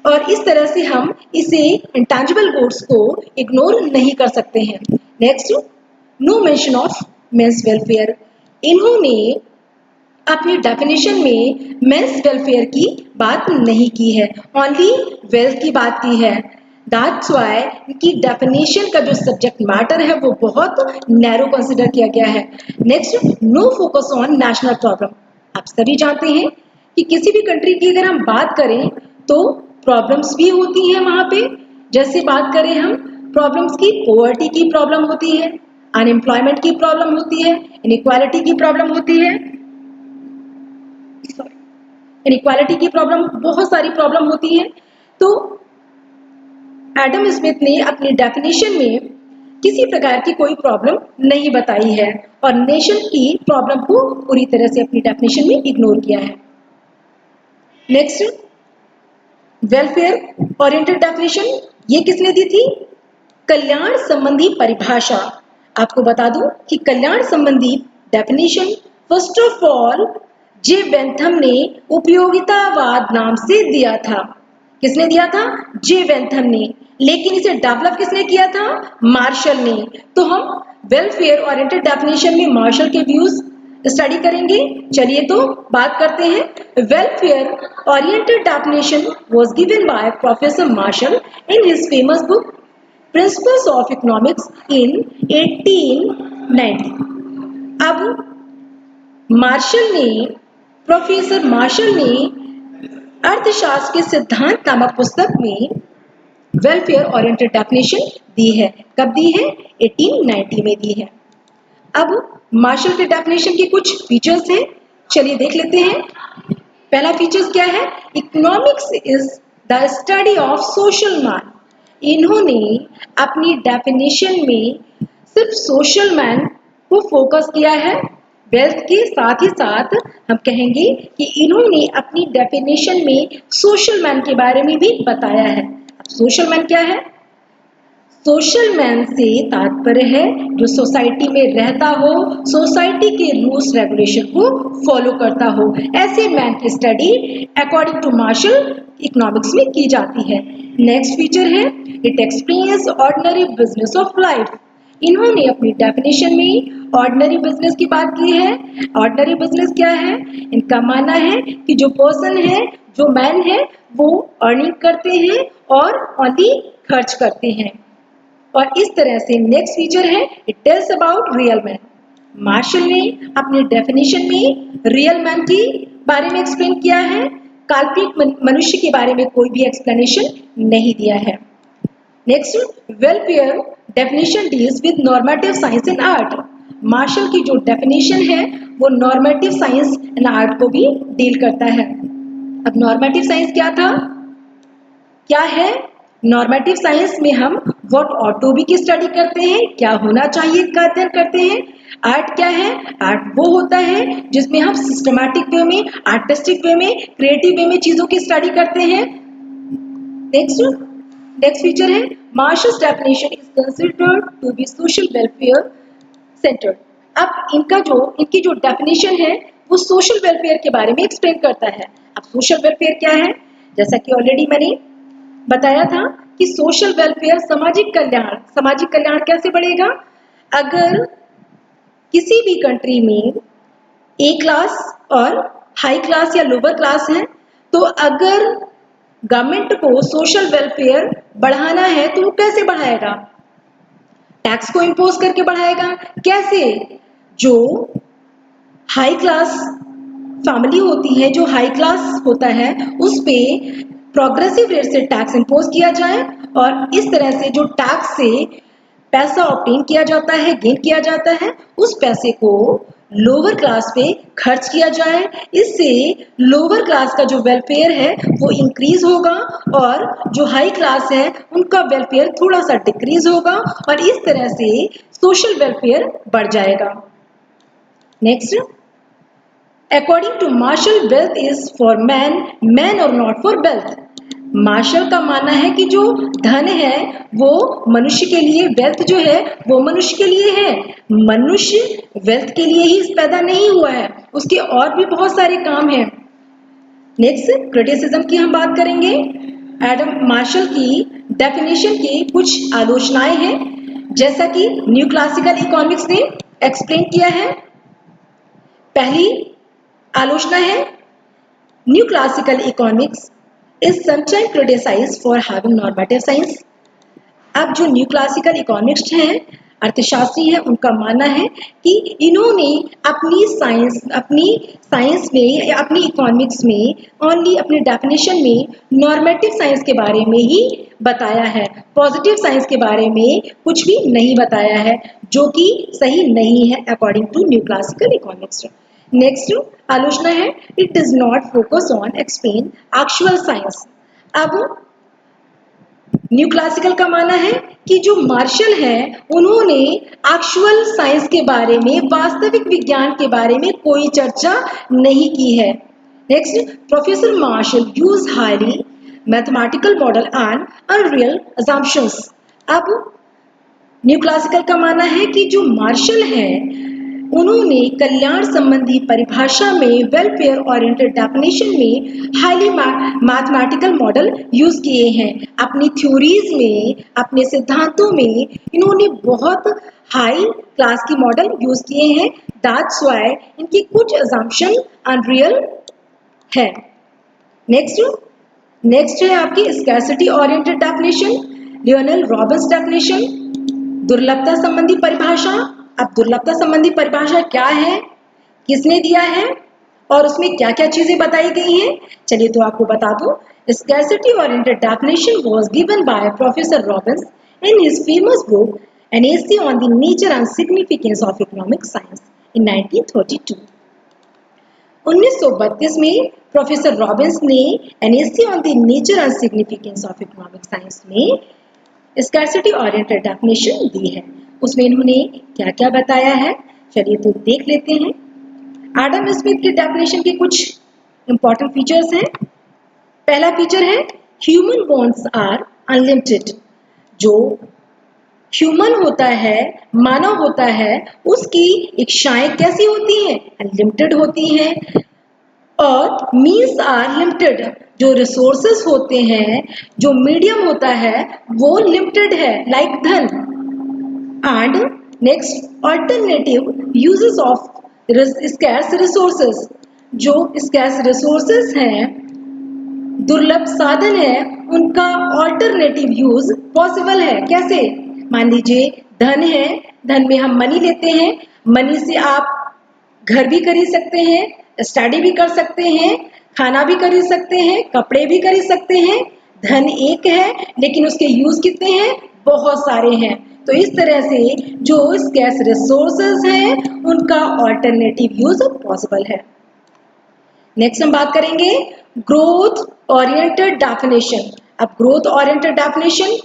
और इस तरह से हम इसे इंटैंजिबल गुड्स को इग्नोर नहीं कर सकते हैं। Next, no mention of men's welfare. इन्होंने अपनी डेफिनेशन में मेंस वेलफेयर की बात नहीं की है, ओनली वेल्थ की बात की है। दैट्स व्हाई इनकी डेफिनेशन का जो सब्जेक्ट मैटर है वो बहुत नैरो कंसिडर किया गया है। Next, no focus on national problem. आप सभी जानते हैं कि किसी भी कंट्री की अगर हम बात करें तो प्रॉब्लम्स भी होती हैं वहां पे। जैसे बात करें हम प्रॉब्लम्स की, पॉवर्टी की प्रॉब्लम होती है, अनएम्प्लॉयमेंट की प्रॉब्लम होती है, इनइक्वालिटी की प्रॉब्लम होती है, इनइक्वालिटी की प्रॉब्लम, बहुत सारी प्रॉब्लम होती है। तो एडम स्मिथ ने अपनी डेफिनेशन में किसी प्रकार की कोई प्रॉब्लम नहीं बताई है और नेशन की प्रॉब्लम को पूरी तरह से अपनी डेफिनेशन में इग्नोर किया है। नेक्स्ट, वेलफेयर ओरिएंटेड डेफिनेशन, ये किसने दी थी? कल्याण संबंधी परिभाषा। आपको बता दूं कि कल्याण संबंधी definition first of all J Bentham ने उपयोगितावाद नाम से दिया था। किसने दिया था? जे बेंथम ने। लेकिन इसे डेवलप किसने किया था? मार्शल ने। तो हम वेलफेयर ओरिएंटेड डेफिनेशन में मार्शल के व्यूज स्टडी करेंगे। चलिए तो बात करते हैं। Welfare oriented definition was given by professor Marshall in his famous book Principles of Economics in 1890। अब प्रोफेसर मार्शल ने अर्थशास्त्र के सिद्धांत नामक पुस्तक में वेलफेयर ओरिएंटेड डेफिनेशन दी है। कब दी है? 1890 में दी है। अब मार्शल के डेफिनेशन की कुछ फीचर्स हैं, चलिए देख लेते हैं। पहला फीचर्स क्या है? Economics is the study of social man. इन्होंने अपनी डेफिनेशन में सिर्फ सोशल मैन को फोकस किया है। वेल्थ के साथ ही साथ हम कहेंगे कि इन्होंने अपनी डेफिनेशन में सोशल मैन के बारे में भी बताया है। अब सोशल मैन क्या है? सोशल मैन से तात्पर्य है जो सोसाइटी में रहता हो, सोसाइटी के रूल्स रेगुलेशन को फॉलो करता हो। ऐसे मैन की study according to Marshall economics में की जाती है। नेक्स्ट फीचर है it explains ordinary business of life. इन्होंने अपनी डेफिनेशन में ऑर्डिनरी बिजनेस की बात की है। ऑर्डिनरी बिजनेस क्या है? इनका मानना है कि जो पर्सन है, जो मैन है, वो अर्निंग करते हैं और ओनली खर्च करते हैं। और इस तरह से नेक्स्ट फीचर है it tells about real man. Marshall ने अपने डेफिनेशन में रियल मैन की बारे में एक्सप्लेन किया है, काल्पनिक मनुष्य के बारे में कोई भी एक्सप्लेनेशन नहीं दिया है। Next, welfare definition deals with normative science and art. Marshall की जो डेफिनेशन है वो नॉर्मेटिव साइंस एंड आर्ट को भी डील करता है। अब नॉर्मेटिव साइंस क्या था, क्या है? नॉर्मेटिव साइंस में हम व्हाट ऑट टू बी की स्टडी करते हैं, क्या होना चाहिए का अध्ययन करते हैं। आर्ट क्या है? आर्ट वो होता है जिसमें हम सिस्टमैटिक वे में, आर्टिस्टिक वे में, क्रिएटिव वे में चीजों की स्टडी करते हैं। नेक्स्ट फीचर है Marshall's definition is considered to be social welfare centred. अब इनकी जो डेफिनेशन है वो सोशल वेलफेयर के बारे में एक्सप्लेन करता है। अब सोशल वेलफेयर क्या है? जैसा कि ऑलरेडी मैंने बताया था कि सोशल वेलफेयर सामाजिक कल्याण कैसे बढ़ेगा? अगर किसी भी कंट्री में ए क्लास और हाई क्लास या लोअर क्लास है, तो अगर गवर्नमेंट को सोशल वेलफेयर बढ़ाना है तो वो कैसे बढ़ाएगा? टैक्स को इम्पोज करके बढ़ाएगा। कैसे? जो हाई क्लास फैमिली होती है, जो हाई क्लास होता है, उस पे प्रोग्रेसिव रेट से टैक्स इम्पोज किया जाए और इस तरह से जो टैक्स से पैसा ऑब्टेन किया जाता है, गेन किया जाता है, उस पैसे को लोअर क्लास पे खर्च किया जाए। इससे लोअर क्लास का जो वेलफेयर है वो इंक्रीज होगा और जो हाई क्लास है उनका वेलफेयर थोड़ा सा डिक्रीज होगा और इस तरह से सोशल वेलफेयर बढ़ जाएगा। Next, according to Marshall, wealth is for man, man और नॉट फॉर वेल्थ। मार्शल का मानना है कि जो धन है वो मनुष्य के लिए, वेल्थ जो है वो मनुष्य के लिए है। मनुष्य वेल्थ के लिए ही पैदा नहीं हुआ है, उसके और भी बहुत सारे काम हैं। नेक्स्ट, क्रिटिसिज्म की हम बात करेंगे। एडम मार्शल की डेफिनेशन की कुछ आलोचनाएं हैं, जैसा कि न्यू क्लासिकल इकोनॉमिक्स ने एक्सप्लेन किया है। पहली आलोचना है, new classical economics is sometimes criticised for having normative science. अब जो न्यू क्लासिकल इकोनॉमिक्स हैं, अर्थशास्त्री हैं, उनका मानना है कि इन्होंने अपनी साइंस में या अपनी इकोनॉमिक्स में ओनली अपनी डेफिनेशन में नॉर्मेटिव साइंस के बारे में ही बताया है, पॉजिटिव साइंस के बारे में कुछ भी नहीं बताया है, जो कि सही नहीं है according to new classical economics. Next आलोचना है, it does not focus on explain actual science. अब न्यू क्लासिकल का मानना है कि जो मार्शल है उन्होंने एक्चुअल साइंस के बारे में, वास्तविक विज्ञान के बारे में कोई चर्चा नहीं की है। Next, professor Marshall use highly mathematical model and unreal assumptions. अब न्यू क्लासिकल का मानना है कि जो मार्शल है उन्होंने कल्याण संबंधी परिभाषा में, वेलफेयर ओरिएंटेड डेफिनेशन में हाईली मैथमेटिकल मॉडल यूज किए हैं। अपनी थ्योरीज में, अपने सिद्धांतों में इन्होंने बहुत हाई क्लास की मॉडल यूज किए हैं। दैट्स व्हाई इनकी कुछ असम्पशन अनरियल है। नेक्स्ट है आपकी scarcity oriented definition, Lionel Robins definition, दुर्लभता संबंधी परिभाषा। अब दुर्लभता संबंधी परिभाषा क्या है, किसने दिया है और उसमें क्या क्या चीजें बताई गई हैं, चलिए तो आपको बता दूं। Scarcity oriented definition was given by professor Robbins in his famous book An Essay on the Nature and Significance of Economic Science in 1932। 1932 में प्रोफेसर रॉबिन्स ने An Essay on the Nature and Significance of Economic Science में scarcity oriented definition दी है। उसमें इन्होंने क्या क्या बताया है, चलिए तो देख लेते हैं। एडम स्मिथ की डेफिनेशन के कुछ इंपॉर्टेंट फीचर्स हैं। पहला फीचर है, ह्यूमन वांट्स आर अनलिमिटेड। जो ह्यूमन होता है, मानव होता है, उसकी इच्छाएं कैसी होती हैं, अनलिमिटेड होती हैं। और मीन्स आर लिमिटेड, जो रिसोर्सेस होते हैं, जो मीडियम होता है वो लिमिटेड है, लाइक धन। And next, alternative uses of scarce resources. जो स्कैर्स रिसोर्सेस हैं, दुर्लभ साधन है, उनका ऑल्टरनेटिव यूज पॉसिबल है। कैसे? मान लीजिए धन है, धन में हम मनी लेते हैं, मनी से आप घर भी खरीद सकते हैं, स्टडी भी कर सकते हैं, खाना भी खरीद सकते हैं, कपड़े भी खरीद सकते हैं। धन एक है लेकिन उसके यूज कितने हैं, बहुत सारे हैं। तो इस तरह से जो स्कैर्स रिसोर्सेज हैं उनका ऑल्टरनेटिव यूज पॉसिबल है। नेक्स्ट हम बात करेंगे ग्रोथ ओरिएंटेड डेफिनेशन। अब growth oriented definition,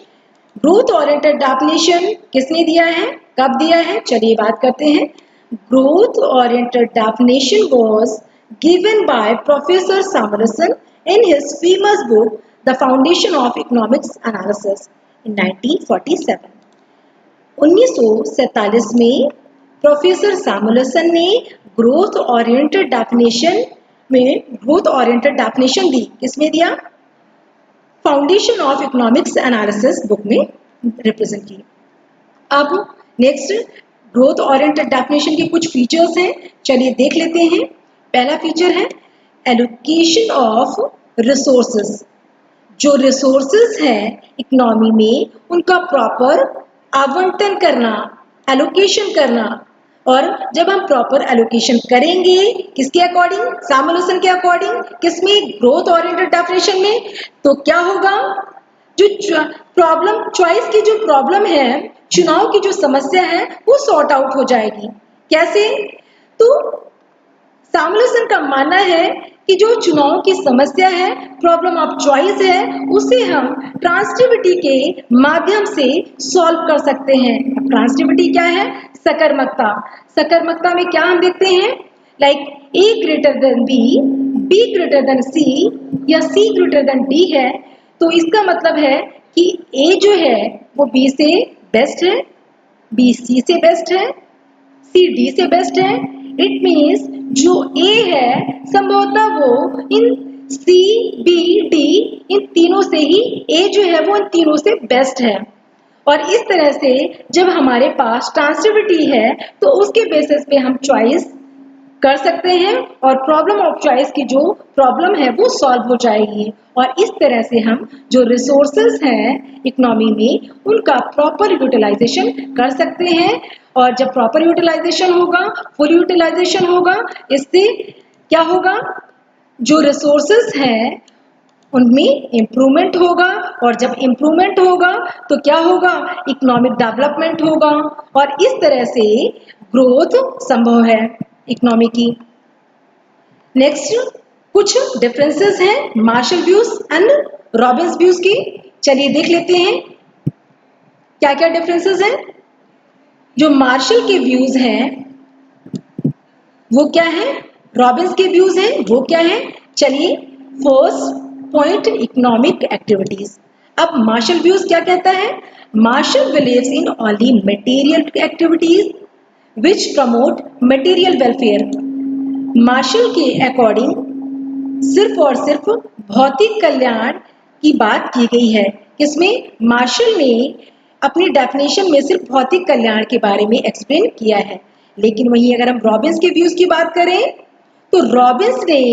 growth oriented definition किसने दिया है, कब दिया है, चलिए बात करते हैं। Growth oriented definition was given by professor Samuelson in his famous book The Foundation of Economics Analysis in 1947। 1947 में प्रोफेसर सामुएलसन ने ग्रोथ ओरिएंटेड डेफिनेशन दी। किसमें दिया, foundation of Economics analysis book में रिप्रेजेंट की। अब नेक्स्ट, ग्रोथ ओरिएंटेड डेफिनेशन के कुछ features हैं, चलिए देख लेते हैं। पहला फीचर है एलोकेशन ऑफ रिसोर्सेस। जो रिसोर्सेज हैं इकोनॉमी में उनका प्रॉपर आवंटन करना, एलोकेशन करना। और जब हम प्रॉपर एलोकेशन करेंगे किसके अकॉर्डिंग, सैमुअलसन के अकॉर्डिंग, किसमें, ग्रोथ ओरिएंटेड डेफिनेशन में, तो क्या होगा, जो प्रॉब्लम चॉइस की जो प्रॉब्लम है, चुनाव की जो समस्या है वो सॉर्ट आउट हो जाएगी। कैसे, तो सैमुअलसन का मानना है कि जो चुनाव की समस्या है, प्रॉब्लम ऑफ चॉइस है, उसे हम ट्रांसिटिविटी के माध्यम से सॉल्व कर सकते हैं। अब ट्रांसिटिविटी क्या है, सकर्मकता। सकर्मकता में क्या हम देखते हैं, like A greater than B greater than C या सी ग्रेटर देन डी है, तो इसका मतलब है कि ए जो है वो बी से बेस्ट है, बी सी से बेस्ट है, सी डी से बेस्ट है। इट मीन्स जो ए है संभवतः वो इन सी बी डी इन तीनों से ही, ए जो है वो इन तीनों से बेस्ट है। और इस तरह से जब हमारे पास ट्रांसिटिविटी है तो उसके बेसिस पे हम चॉइस कर सकते हैं और प्रॉब्लम ऑफ चॉइस की जो प्रॉब्लम है वो सॉल्व हो जाएगी। और इस तरह से हम जो रिसोर्सेज हैं इकोनॉमी में उनका प्रॉपर यूटिलाइजेशन कर सकते हैं। और जब प्रॉपर यूटिलाइजेशन होगा, फुल यूटिलाइजेशन होगा, इससे क्या होगा, जो रिसोर्सेज हैं उनमें इम्प्रूवमेंट होगा। और जब इम्प्रूवमेंट होगा तो क्या होगा, इकोनॉमिक डेवलपमेंट होगा। और इस तरह से ग्रोथ संभव है इकोनॉमी की। नेक्स्ट कुछ डिफरेंसेस हैं Marshall views and Robbins views की। चलिए देख लेते हैं क्या क्या डिफरेंसेस हैं। जो मार्शल के व्यूज हैं वो क्या है, रॉबिन्स के व्यूज हैं वो क्या है। चलिए फर्स्ट पॉइंट, इकोनॉमिक एक्टिविटीज। अब मार्शल व्यूज क्या कहता है, Marshall believes in only material activities which promote material welfare. Marshall के अकॉर्डिंग सिर्फ और सिर्फ भौतिक कल्याण की बात की गई है। किसमें, मार्शल ने अपनी डेफिनेशन में सिर्फ भौतिक कल्याण के बारे में एक्सप्लेन किया है। लेकिन वहीं अगर हम रॉबिन्स के व्यूज की बात करें तो रॉबिन्स ने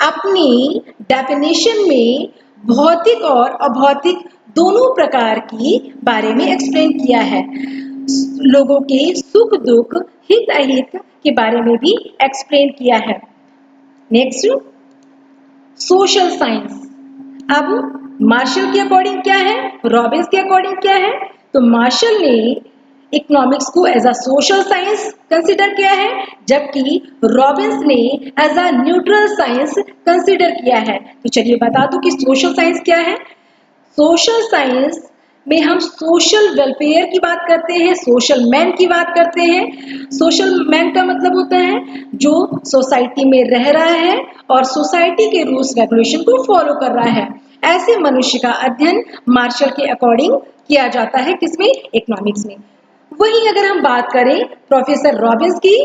अपनी डेफिनेशन में भौतिक और अभौतिक दोनों प्रकार की बारे में एक्सप्लेन किया है। लोगों के सुख दुख, हित अहित के बारे में भी एक्सप्लेन किया है। Next social science. अब मार्शल के अकॉर्डिंग क्या है, रॉबिन्स के अकॉर्डिंग क्या है, तो मार्शल ने इकोनॉमिक्स को as a social science consider किया है, जबकि रॉबिन्स ने as a neutral science consider किया है। तो चलिए बता दूं कि सोशल साइंस क्या है। सोशल साइंस में हम सोशल वेलफेयर की बात करते हैं, सोशल मैन की बात करते हैं। सोशल मैन का मतलब होता है जो सोसाइटी में रह रहा है और सोसाइटी के रूल्स रेगुलेशन को फॉलो कर रहा है। ऐसे मनुष्य का अध्ययन मार्शल के अकॉर्डिंग किया जाता है, किसमें, इकोनॉमिक्स में। वहीं अगर हम बात करें प्रोफेसर रॉबिन्स की,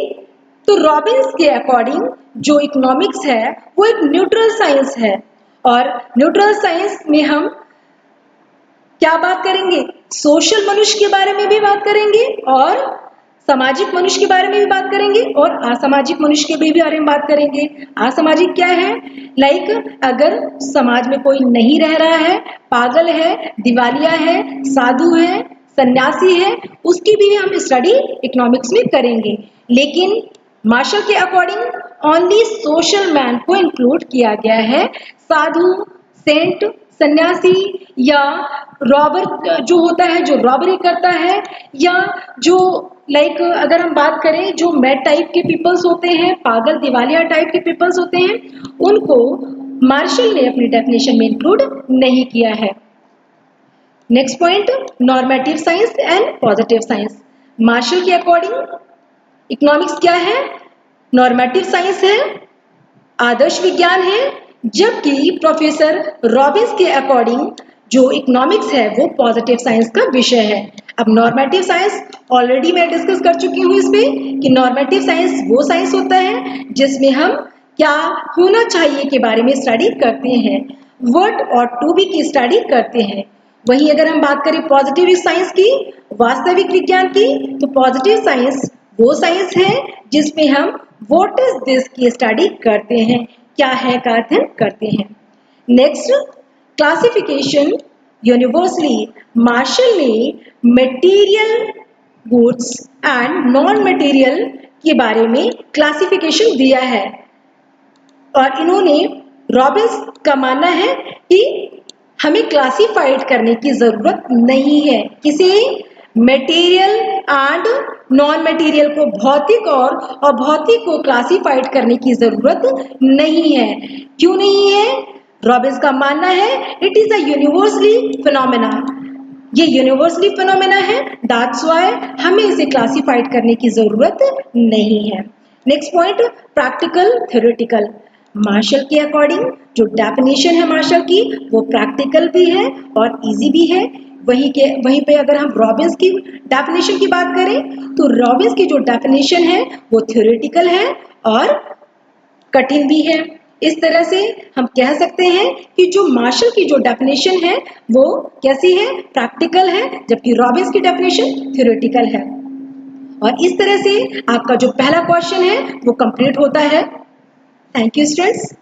तो रॉबिन्स के अकॉर्डिंग जो इकोनॉमिक्स है वो एक न्यूट्रल साइंस है। और न्यूट्रल साइंस में हम क्या बात करेंगे, सोशल मनुष्य के बारे में भी बात करेंगे और सामाजिक मनुष्य के बारे में भी बात करेंगे और असामाजिक मनुष्य के भी बारे में बात करेंगे। असामाजिक क्या है, लाइक अगर समाज में कोई नहीं रह रहा है, पागल है, दिवालिया है, साधु है, सन्यासी है, उसकी भी हम स्टडी इकोनॉमिक्स में करेंगे। लेकिन मार्शल के अकॉर्डिंग ओनली सोशल मैन को इंक्लूड किया गया है। साधु, सेंट, सन्यासी या रॉबर जो होता है, जो रॉबरी करता है, या जो लाइक अगर हम बात करें जो मैड टाइप के पीपल्स होते हैं, पागल दिवालिया टाइप के पीपल्स होते हैं, उनको मार्शल ने अपनी डेफिनेशन में इंक्लूड नहीं किया है। Next point, normative science and positive science. Marshall के अकॉर्डिंग इकोनॉमिक्स क्या है, नॉर्मेटिव साइंस है, आदर्श विज्ञान है, जबकि प्रोफेसर रॉबिन्स के अकॉर्डिंग जो इकोनॉमिक्स है वो पॉजिटिव साइंस का विषय है। अब नॉर्मेटिव साइंस ऑलरेडी मैं डिस्कस कर चुकी हूँ इस पे कि नॉर्मेटिव साइंस वो साइंस होता है जिसमें हम क्या होना चाहिए के बारे में स्टडी करते हैं, व्हाट और टू बी की स्टडी करते हैं। वहीं अगर हम बात करें पॉजिटिव साइंस की, वास्तविक विज्ञान की, तो पॉजिटिव साइंस वो साइंस है जिसमें हम व्हाट इज दिस की स्टडी करते हैं, क्या है का अध्ययन करते हैं। नेक्स्ट क्लासिफिकेशन यूनिवर्सली मार्शल ने material goods and non material के बारे में क्लासिफिकेशन दिया है और इन्होंने रॉबिन्स का मानना है कि हमें क्लासिफाइड करने की जरूरत नहीं है, किसी मटेरियल एंड नॉन मटेरियल को भौतिक और अभौतिक को क्लासिफाइड करने की जरूरत नहीं है। क्यों नहीं है? रॉबिन्स का मानना है it is a universally phenomena, ये यूनिवर्सली फिनोमेना है, दैट्स व्हाई हमें इसे क्लासिफाइड करने की जरूरत नहीं है। Next point, practical theoretical. Marshall के अकॉर्डिंग जो डेफिनेशन है मार्शल की वो प्रैक्टिकल भी है और इजी भी है। वहीं पे अगर हम रॉबिन्स की डेफिनेशन की बात करें तो रॉबिन्स की जो डेफिनेशन है वो थ्योरेटिकल है और कठिन भी है। इस तरह से हम कह सकते हैं कि जो मार्शल की जो डेफिनेशन है वो कैसी है? प्रैक्टिकल है, जबकि रॉबिन्स की डेफिनेशन थ्योरेटिकल है। और इस तरह से आपका जो पहला क्वेश्चन है वो कंप्लीट होता है। Thank you students.